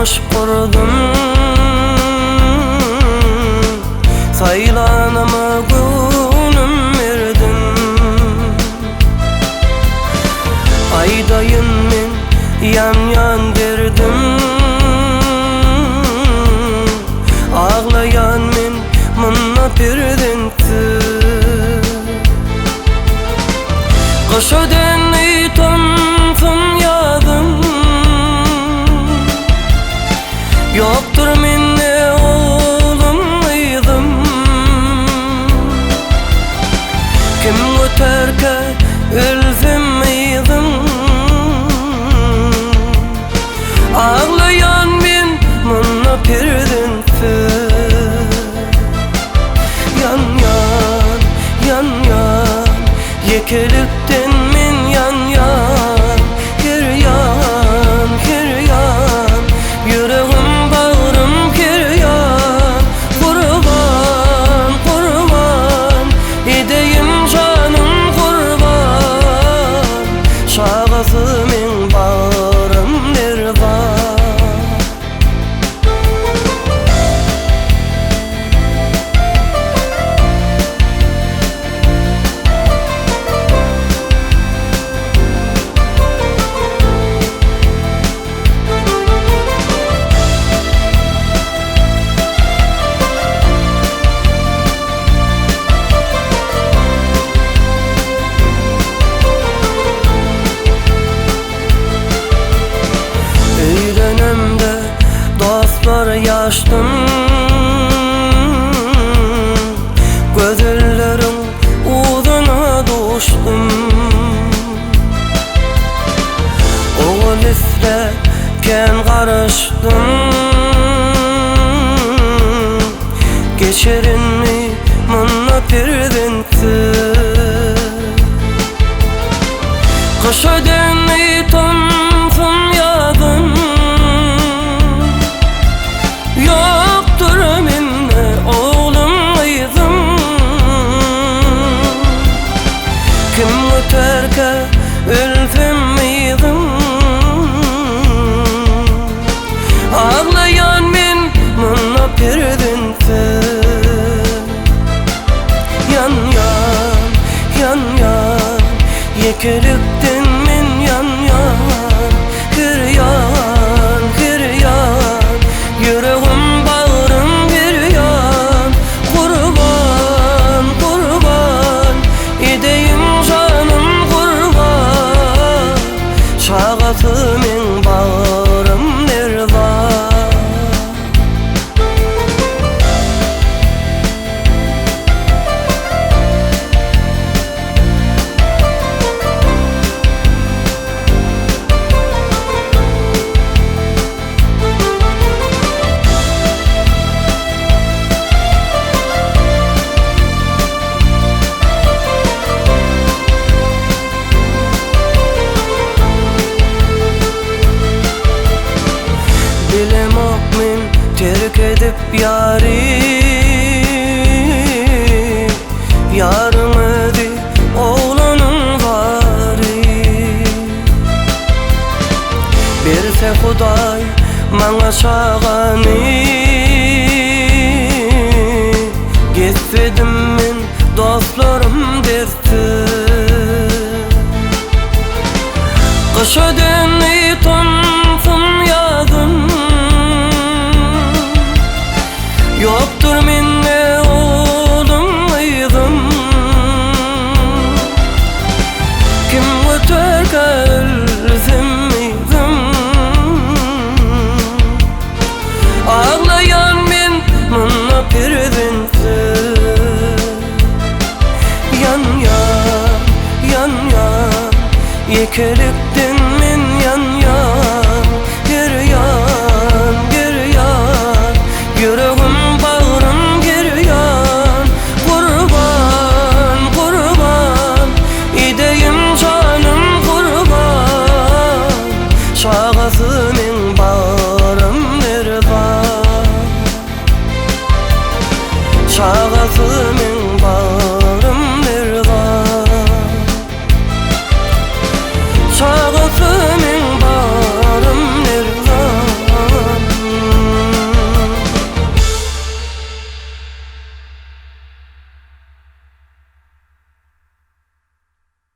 turmuş kurdum, saylanama günüm verdim. Aydayın men yan derdim, ağlayan men mına perdenti. Kış ödenli tanfım yadım, yoktur minne oğlumydım. Kim göterke ölfümydim, ağlayan men mına perdenti. Yan yan yekelikten men yan kiryan yüreğim bağrım kiryan. Kurban edeyim canım kurban, şağası men bağrım nervan. Dostlar yaştım, gözlerim uzuna düştüm. Oğul islerken karıştım, geçerini mına perdenti. Kış ödenli tanfım yadım, yoktur minne oğlumydım. Kim öterke ölfümydim, ağlayan men mına perdenti. Yan yekelikten men yan kiryan yüreğim bağrım kiryan. Kurban edeyim canım kurban, şağası men bağrım nervan. Bilemok men terk edip yarım edi oğlanım bari. Berse Huday maňa şagany, gitmedim men dostlarım derdi. Kış ödenli tanfım yadım, yoktur minne oğlumydım. Kim öterke ölfümydim, ağlayan men mına perdenti. Yan yekelik